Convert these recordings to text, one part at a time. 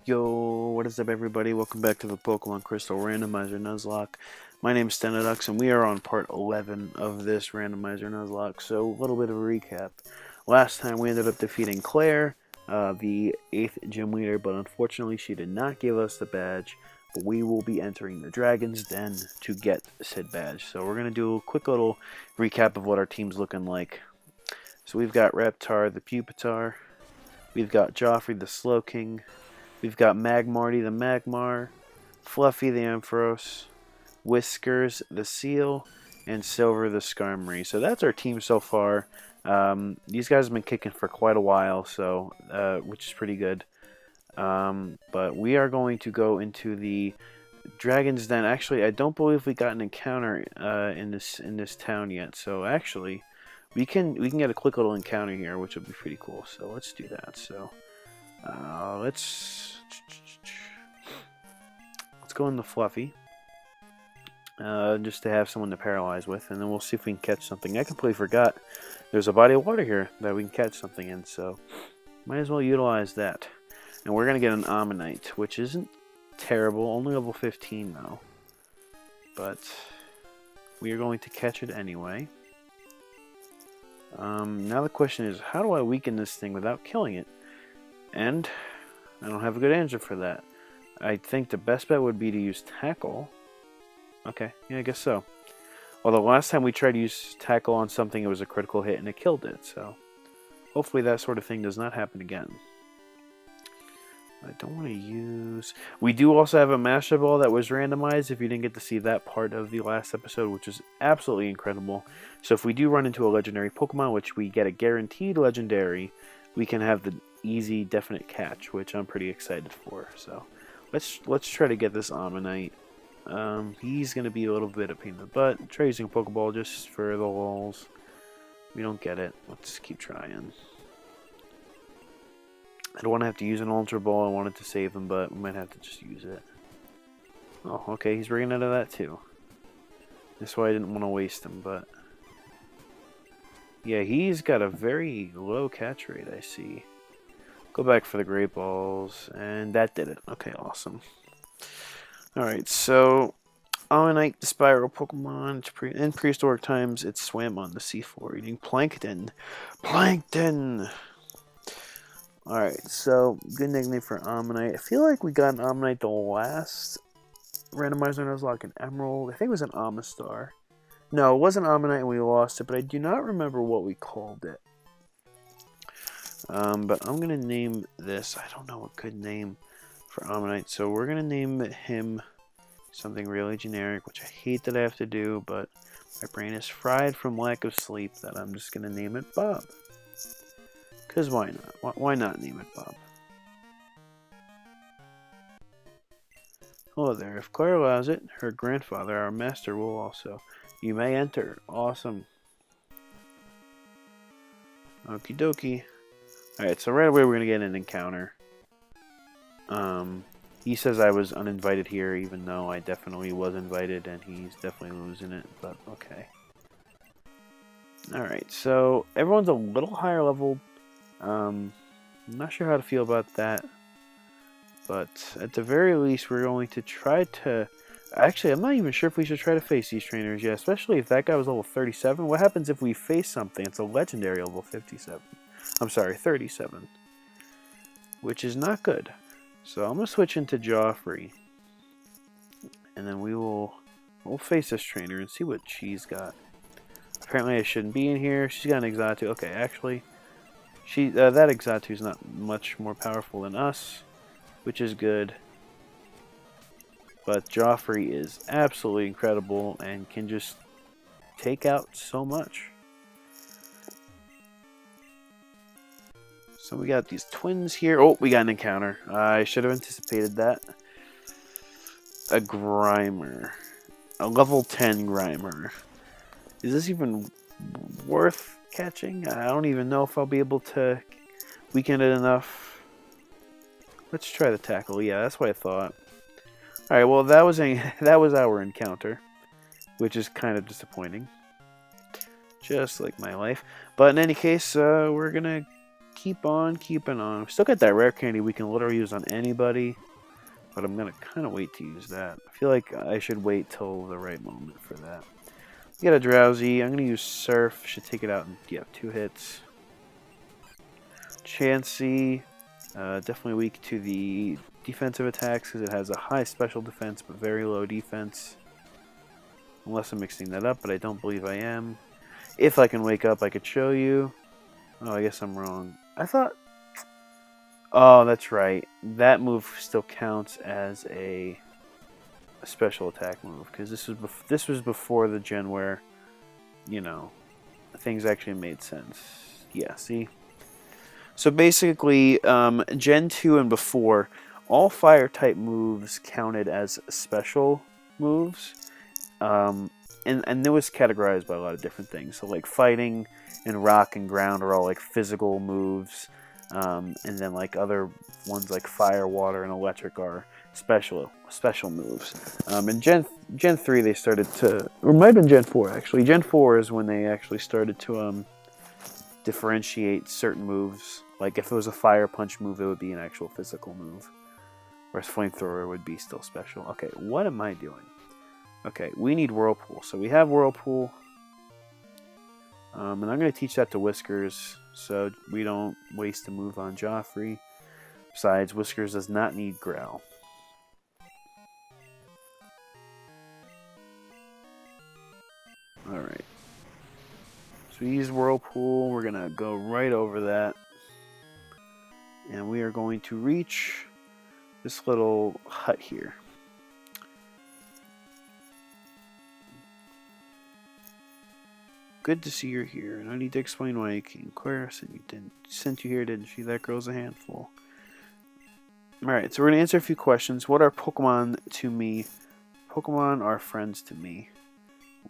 Yo, what is up everybody? Welcome back to the Pokemon Crystal Randomizer Nuzlocke. My name is Stenodux and we are on part 11 of this Randomizer Nuzlocke. So, a little bit of a recap. Last time we ended up defeating Claire, the 8th gym leader, but unfortunately she did not give us the badge. But we will be entering the Dragon's Den to get said badge. So we're going to do a quick little recap of what our team's looking like. So we've got Reptar the Pupitar, we've got Joffrey the Slowking, we've got Magmarty the Magmar, Fluffy the Ampharos, Whiskers the Seal, and Silver the Skarmory. So that's our team so far. These guys have been kicking for quite a while, so which is pretty good. But we are going to go into the Dragon's Den. Actually, I don't believe we got an encounter in this town yet. So actually, we can get a quick little encounter here, which would be pretty cool. So let's do that. So let's go into Fluffy, just to have someone to paralyze with, and then we'll see if we can catch something. I completely forgot there's a body of water here that we can catch something in, so might as well utilize that. And we're gonna get an Ammonite, which isn't terrible, only level 15 though, but we are going to catch it anyway. Now the question is, how do I weaken this thing without killing it? And I don't have a good answer for that. I think the best bet would be to use Tackle. Okay, yeah, I guess so. Although last time we tried to use Tackle on something, it was a critical hit and it killed it, so hopefully that sort of thing does not happen again. I don't want to use... We do also have a Master Ball that was randomized, if you didn't get to see that part of the last episode, which is absolutely incredible. So if we do run into a legendary Pokemon, which we get a guaranteed legendary, we can have the easy, definite catch, which I'm pretty excited for. So let's try to get this Ammonite. He's going to be a little bit of a pain in the butt. Try using a Pokeball just for the lulz. We don't get it. Let's keep trying. I don't want to have to use an Ultra Ball. I wanted to save him, but we might have to just use it. Oh, okay, he's bringing out of that too. That's why I didn't want to waste him, but... Yeah, he's got a very low catch rate, I see. Go back for the Great Balls, and that did it. Okay, awesome. Alright, so... Ammonite, the Spiral Pokemon. In prehistoric times, it swam on the seafloor, eating plankton. Plankton! Alright, so good nickname for Ammonite. I feel like we got an Ammonite the last Randomizer Nuzlocke in Emerald. I think it was an Amistar. No, it wasn't Ammonite and we lost it, but I do not remember what we called it. But I'm going to name this. I don't know a good name for Ammonite, so we're going to name him something really generic, which I hate that I have to do, but my brain is fried from lack of sleep that I'm just going to name it Bob. Because why not? Why not name it Bob? Hello there. If Claire allows it, her grandfather, our master, will also. You may enter. Awesome. Okie dokie. Alright, so right away we're going to get an encounter. He says I was uninvited here, even though I definitely was invited, and he's definitely losing it, but okay. Alright, so everyone's a little higher level. I'm not sure how to feel about that, but at the very least we're going to try to... Actually, I'm not even sure if we should try to face these trainers yet, especially if that guy was level 37. What happens if we face something? It's a legendary level 57. I'm sorry, 37. Which is not good. So I'm going to switch into Joffrey. And then we'll face this trainer and see what she's got. Apparently I shouldn't be in here. She's got an Exatu. Okay, actually... that Exatu is not much more powerful than us, which is good. But Joffrey is absolutely incredible and can just take out so much. So we got these twins here. Oh, we got an encounter. I should have anticipated that. A Grimer. A level 10 Grimer. Is this even worth catching? I don't even know if I'll be able to weaken it enough. Let's try the Tackle. Yeah, that's what I thought. Alright, well that was our encounter, which is kind of disappointing. Just like my life. But in any case, we're gonna keep on keeping on. We still got that rare candy we can literally use on anybody. But I'm going to kind of wait to use that. I feel like I should wait till the right moment for that. We got a Drowsy. I'm going to use Surf. Should take it out in 2 hits. Chansey. Definitely weak to the defensive attacks because it has a high special defense but very low defense. Unless I'm mixing that up, but I don't believe I am. If I can wake up, I could show you. Oh, I guess I'm wrong. I thought... Oh, that's right. That move still counts as a special attack move because this was before the gen where, you know, things actually made sense. Yeah, see? So basically, Gen 2 and before, all fire-type moves counted as special moves. And it was categorized by a lot of different things. So like fighting and rock and ground are all like physical moves. And then like other ones like fire, water, and electric are special moves. In Gen 3 they started to, or it might have been Gen 4 actually. Gen 4 is when they actually started to differentiate certain moves. Like if it was a fire punch move, it would be an actual physical move. Whereas flamethrower would be still special. Okay, what am I doing? Okay, we need Whirlpool. So we have Whirlpool. And I'm going to teach that to Whiskers so we don't waste a move on Joffrey. Besides, Whiskers does not need Growl. Alright. So we use Whirlpool. We're going to go right over that. And we are going to reach this little hut here. Good to see you're here. No need to explain why you came. Claire sent you here, didn't she? That girl's a handful. Alright, so we're going to answer a few questions. What are Pokemon to me? Pokemon are friends to me.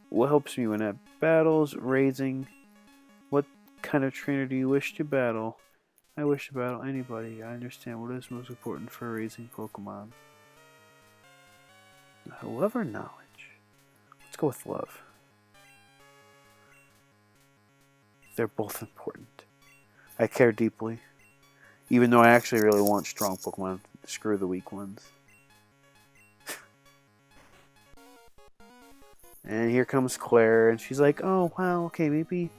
What helps me when at battles? Raising. What kind of trainer do you wish to battle? I wish to battle anybody. I understand what is most important for raising Pokemon. Love or knowledge? Let's go with love. They're both important. I care deeply. Even though I actually really want strong Pokemon. Screw the weak ones. And here comes Claire, and she's like, oh, wow, okay, maybe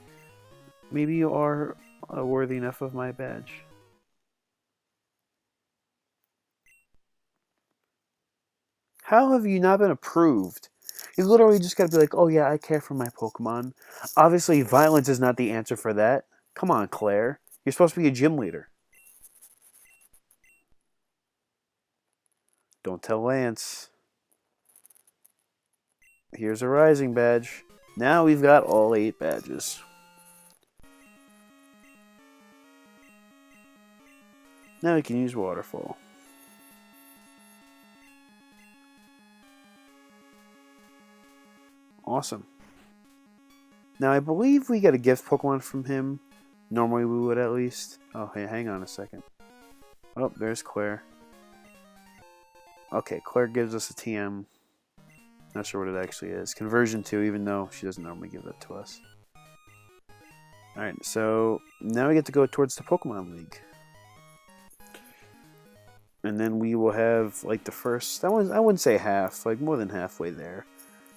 you are worthy enough of my badge. How have you not been approved? You literally just gotta be like, oh yeah, I care for my Pokemon. Obviously, violence is not the answer for that. Come on, Claire. You're supposed to be a gym leader. Don't tell Lance. Here's a Rising badge. Now we've got all 8 badges. Now we can use Waterfall. Awesome. Now I believe we got a gift Pokemon from him. Normally we would at least. Oh, hey, hang on a second. Oh, there's Claire. Okay, Claire gives us a TM. Not sure what it actually is. Conversion 2, even though she doesn't normally give that to us. Alright, so now we get to go towards the Pokemon League. And then we will have, like, the first... I wouldn't say half, like, more than halfway there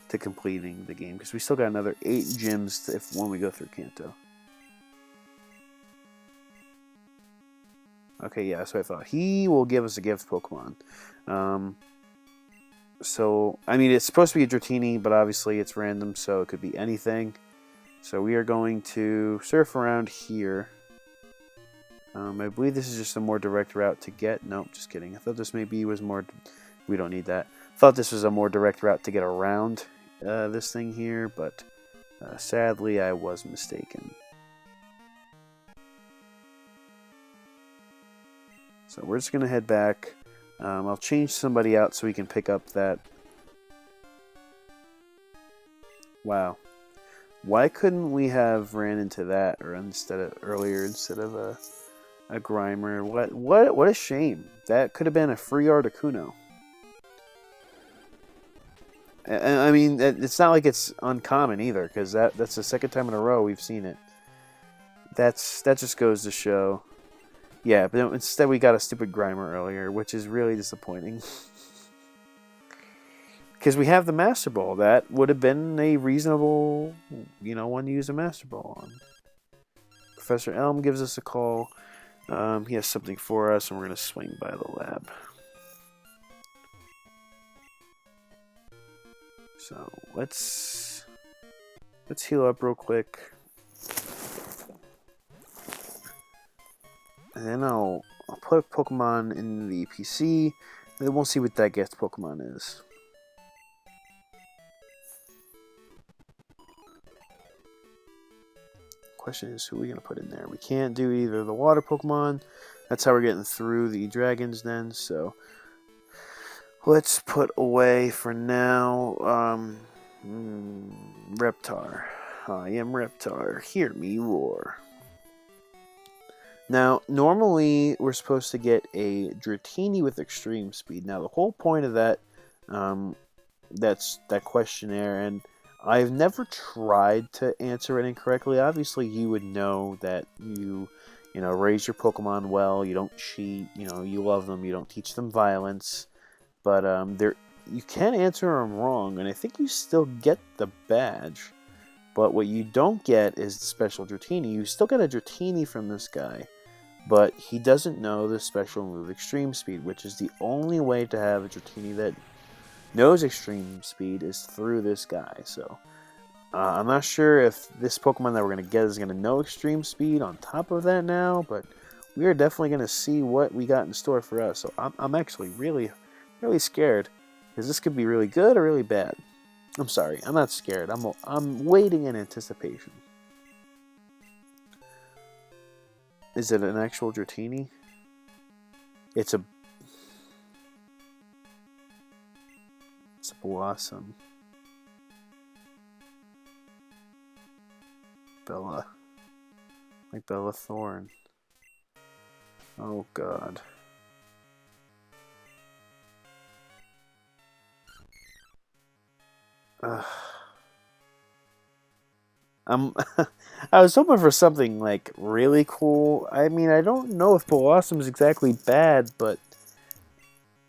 to completing the game. Because we still got another 8 gyms when we go through Kanto. Okay, yeah, that's what I thought. He will give us a gift Pokemon. So, I mean, it's supposed to be a Dratini, but obviously it's random, so it could be anything. So we are going to surf around here. I believe this is just a more direct route to get... Nope, just kidding. I thought this maybe was more... We don't need that. Thought this was a more direct route to get around this thing here, but sadly I was mistaken. So we're just going to head back. I'll change somebody out so we can pick up that... Wow. Why couldn't we have ran into that or earlier instead of a Grimer? What a shame. That could have been a free Articuno. I mean, it's not like it's uncommon either, because that's the second time in a row we've seen it. That just goes to show Yeah, but instead we got a stupid Grimer earlier, which is really disappointing. Because we have the Master Ball. That would have been a reasonable, one to use a Master Ball on. Professor Elm gives us a call. He has something for us, and we're going to swing by the lab. So let's heal up real quick. And then I'll put a Pokemon in the PC, and then we'll see what that gets Pokemon is. Question is, who are we going to put in there? We can't do either the water Pokemon. That's how we're getting through the dragons then, so let's put away for now Reptar. I am Reptar. Hear me roar. Now, normally we're supposed to get a Dratini with extreme speed. Now, the whole point of that that questionnaire, and I've never tried to answer it incorrectly. Obviously, you would know that you raise your Pokemon well. You don't cheat. You love them. You don't teach them violence. But you can answer them wrong, and I think you still get the badge. But what you don't get is the special Dratini. You still get a Dratini from this guy, but he doesn't know the special move Extreme Speed, which is the only way to have a Dratini that knows Extreme Speed is through this guy. So I'm not sure if this Pokemon that we're going to get is going to know Extreme Speed on top of that now, but we are definitely going to see what we got in store for us. So I'm actually really, really scared, because this could be really good or really bad. I'm sorry, I'm not scared. I'm waiting in anticipation. Is it an actual Dratini? It's a Blossom. Bella. Like Bella Thorne. Oh god. I was hoping for something like really cool. I mean, I don't know if Blossom is exactly bad, but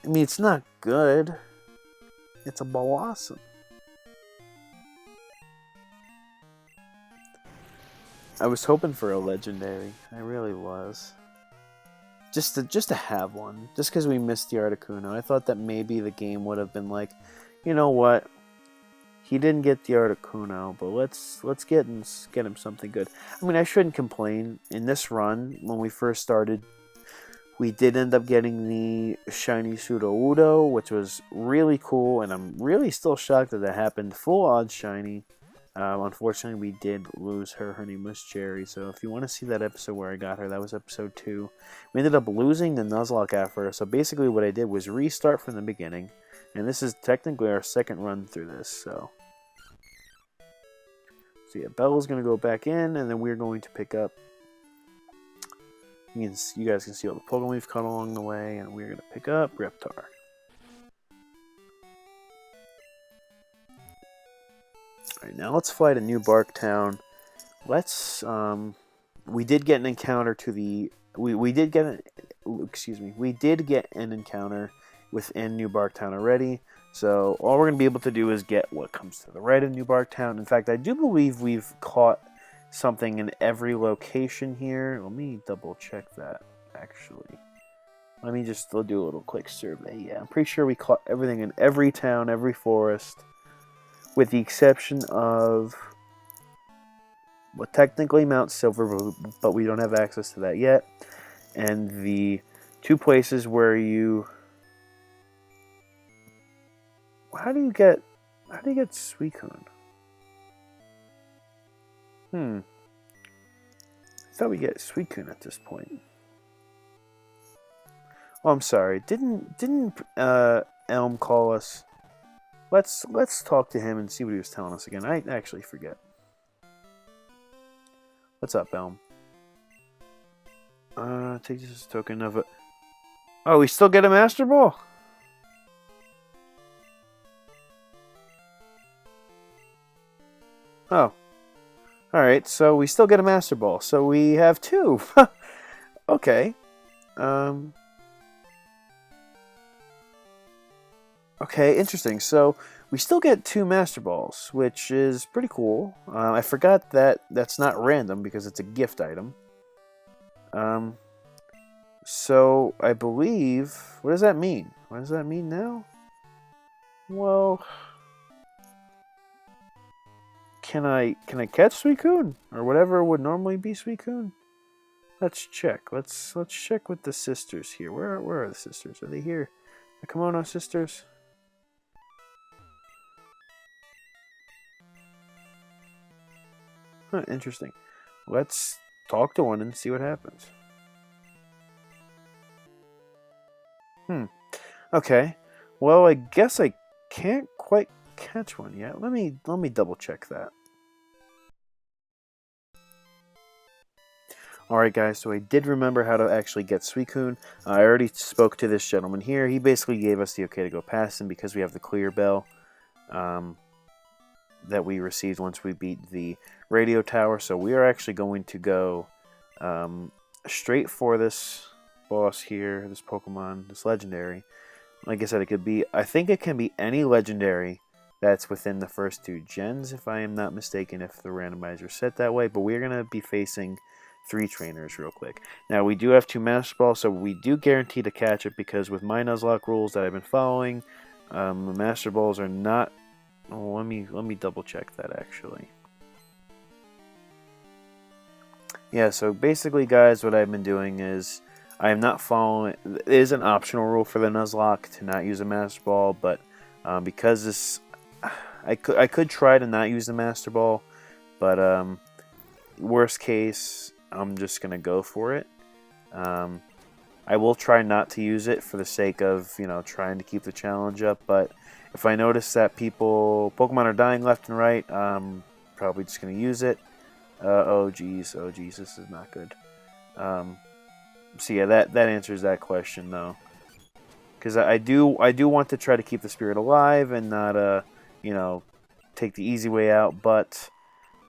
I mean, it's not good. It's a Blossom. I was hoping for a legendary. I really was. Just to have one. Just because we missed the Articuno. I thought that maybe the game would have been like, you know what? He didn't get the Articuno, but let's get him something good. I mean, I shouldn't complain. In this run, when we first started, we did end up getting the shiny Sudowoodo, which was really cool, and I'm really still shocked that that happened. Full odds shiny. Unfortunately, we did lose her. Her name was Cherry, so if you want to see that episode where I got her, that was episode 2. We ended up losing the Nuzlocke after her, so basically what I did was restart from the beginning, and this is technically our second run through this, so yeah, Bella's going to go back in, and then we're going to pick up. You guys can see all the Pokemon we've caught along the way, and we're going to pick up Reptar. Alright, now let's fly to New Barktown. Let's, we did get an encounter to the, we did get an encounter within New Barktown already. So all we're going to be able to do is get what comes to the right of New Barktown. In fact, I do believe we've caught something in every location here. Let me double check that, actually. Let me just do a little quick survey. Yeah, I'm pretty sure we caught everything in every town, every forest, with the exception of, well, technically Mount Silver, but we don't have access to that yet. And the 2 places where you... How do you get Suicune? I thought we get Suicune at this point. Oh, I'm sorry. Didn't Elm call us? Let's talk to him and see what he was telling us again. I actually forget. What's up, Elm? Take this as a token of it. Oh, we still get a Master Ball? Oh. Alright, so we still get a Master Ball. So we have 2. Okay. Okay, interesting. So we still get 2 Master Balls, which is pretty cool. I forgot that that's not random because it's a gift item. So I believe... What does that mean? What does that mean now? Well... Can I catch Suicune? Or whatever would normally be Suicune? Let's check. Let's check with the sisters here. Where are the sisters? Are they here? The Kimono sisters? Huh, interesting. Let's talk to one and see what happens. Okay. Well, I guess I can't quite catch one yet. Let me double check that. Alright guys, so I did remember how to actually get Suicune. I already spoke to this gentleman here. He basically gave us the okay to go past him because we have the clear bell that we received once we beat the radio tower. So we are actually going to go straight for this boss here, this Pokemon, this legendary. Like I said, I think it can be any legendary that's within the first 2 gens, if I am not mistaken, if the randomizer is set that way. But we're going to be facing 3 trainers real quick. Now, we do have 2 Master Balls, so we do guarantee to catch it, because with my Nuzlocke rules that I've been following, the Master Balls are not... Oh, let me double check that, actually. Yeah, so basically, guys, what I've been doing is... I am not following... It is an optional rule for the Nuzlocke to not use a Master Ball, but because this... I could try to not use the Master Ball, but worst case, I'm just going to go for it. I will try not to use it for the sake of, trying to keep the challenge up, but if I notice that Pokemon are dying left and right, I'm probably just going to use it. Oh geez, this is not good. So yeah, that answers that question though, because I do want to try to keep the spirit alive and not take the easy way out, but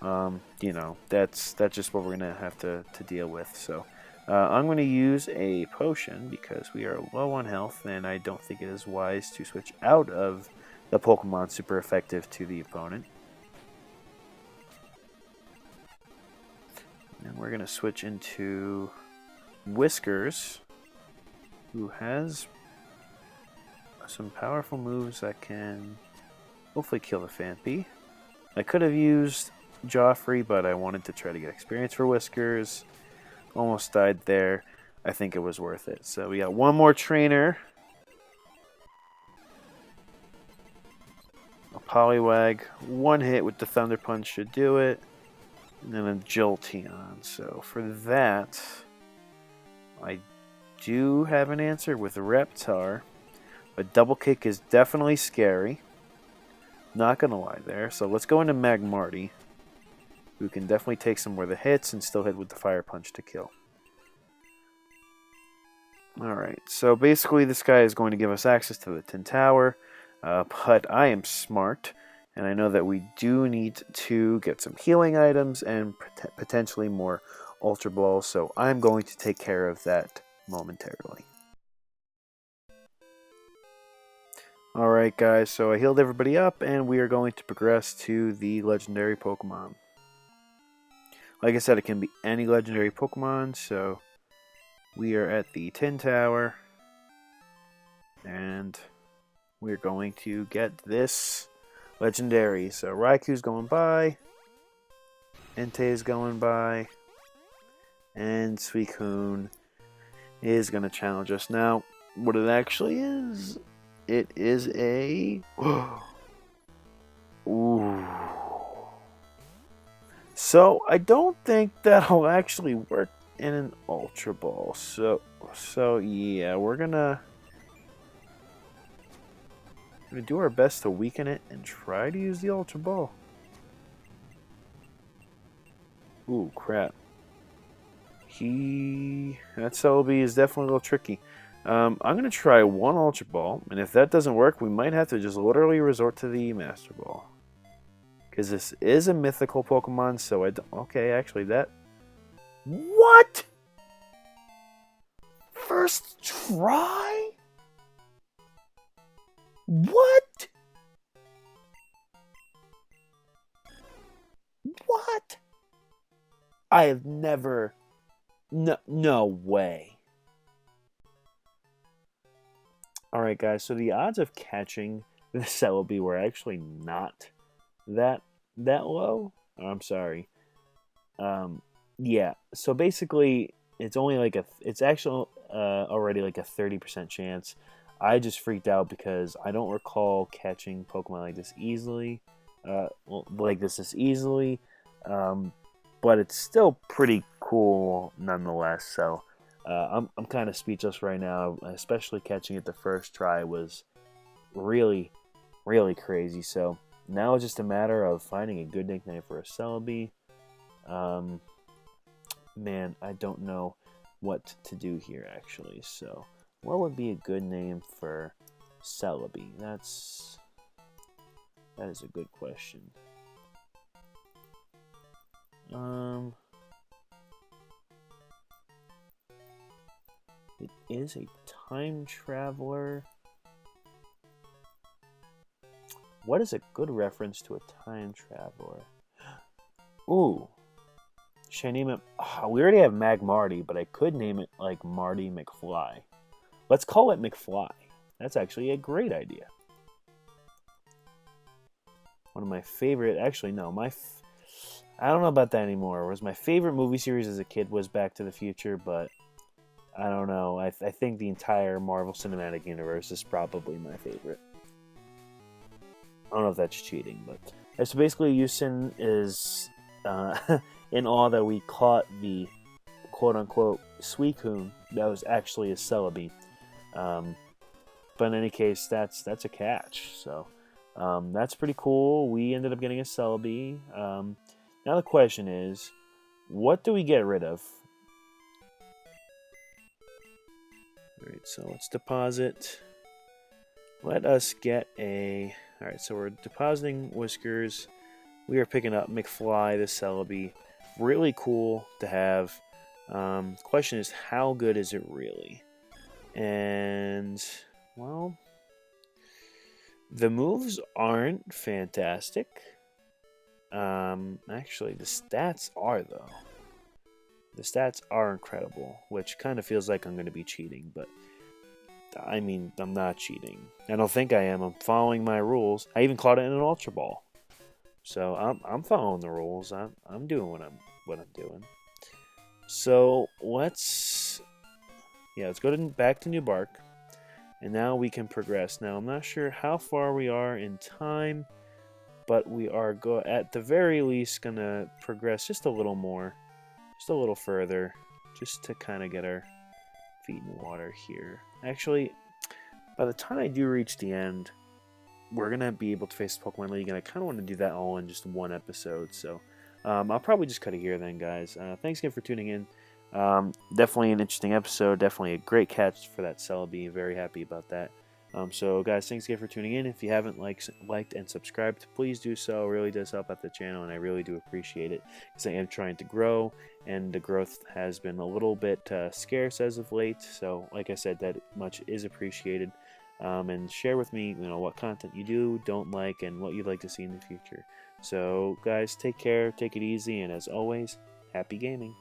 that's just what we're gonna have to deal with. So I'm gonna use a potion because we are low on health, and I don't think it is wise to switch out of the Pokemon super effective to the opponent. And we're gonna switch into Whiskers, who has some powerful moves that can hopefully kill the Phanpy. I could have used Joffrey, but I wanted to try to get experience for Whiskers. Almost died there. I think it was worth it. So we got one more trainer. A Poliwag. One hit with the Thunder Punch should do it. And then a Jolteon. So for that, I do have an answer with Reptar. But Double Kick is definitely scary. Not gonna lie there. So let's go into Magmarty, who can definitely take some more of the hits and still hit with the Fire Punch to kill. Alright, so basically this guy is going to give us access to the Tin Tower, but I am smart, and I know that we do need to get some healing items and potentially more Ultra Balls, so I'm going to take care of that momentarily. Alright guys, so I healed everybody up, and we are going to progress to the legendary Pokemon. Like I said, it can be any legendary Pokemon, so we are at the Tin Tower, and we're going to get this legendary. So Raikou's going by, Entei's going by, and Suicune is going to challenge us. Now, what it actually is, it is a... Ooh. So, I don't think that'll actually work in an Ultra Ball. So yeah, we're gonna do our best to weaken it and try to use the Ultra Ball. Ooh, crap. That Celebi is definitely a little tricky. I'm going to try one Ultra Ball, and if that doesn't work, we might have to just literally resort to the Master Ball. Because this is a mythical Pokemon, so okay, actually that... What? first try? What? What? I have never... No way. Alright guys, so the odds of catching the Celebi were actually not that low. I'm sorry. Yeah, so basically it's only like it's actually already like a 30% chance. I just freaked out because I don't recall catching Pokemon like this easily. This easily. But it's still pretty cool nonetheless. So I'm kind of speechless right now. Especially catching it the first try was really crazy. So now it's just a matter of finding a good nickname for a Celebi. Man, I don't know what to do here actually. So what would be a good name for Celebi? That is a good question. It is a time traveler. What is a good reference to a time traveler? Ooh. Should I name it? Oh, we already have Magmarty, but I could name it like Marty McFly. Let's call it McFly. That's actually a great idea. One of my favorite... Actually, no. I don't know about that anymore. Whereas my favorite movie series as a kid was Back to the Future, but I don't know. I think the entire Marvel Cinematic Universe is probably my favorite. I don't know if that's cheating, but... So basically, Yusin is in awe that we caught the quote-unquote Suicune that was actually a Celebi. But in any case, that's a catch. So that's pretty cool. We ended up getting a Celebi. Now the question is, what do we get rid of? Alright, so let's deposit. Let us get a... Alright, so we're depositing Whiskers. We are picking up McFly, the Celebi. Really cool to have. Question is, how good is it really? And, well, the moves aren't fantastic. Actually, the stats are, though. The stats are incredible, which kind of feels like I'm going to be cheating, but I mean, I'm not cheating. I don't think I am. I'm following my rules. I even caught it in an Ultra Ball. So I'm following the rules. I'm doing what I'm doing. So let's go back to New Bark, and now we can progress. Now I'm not sure how far we are in time, but we are at the very least gonna progress just a little more, just a little further, just to kind of get our feet in the water here. Actually, by the time I do reach the end, we're going to be able to face the Pokemon League, and I kind of want to do that all in just one episode. So I'll probably just cut it here then, guys. Thanks again for tuning in. Definitely an interesting episode. Definitely a great catch for that Celebi. Very happy about that. So, guys, thanks again for tuning in. If you haven't liked and subscribed, please do so. It really does help out the channel, and I really do appreciate it because I am trying to grow, and the growth has been a little bit scarce as of late. So, like I said, that much is appreciated. And share with me, what content you don't like, and what you'd like to see in the future. So, guys, take care, take it easy, and as always, happy gaming.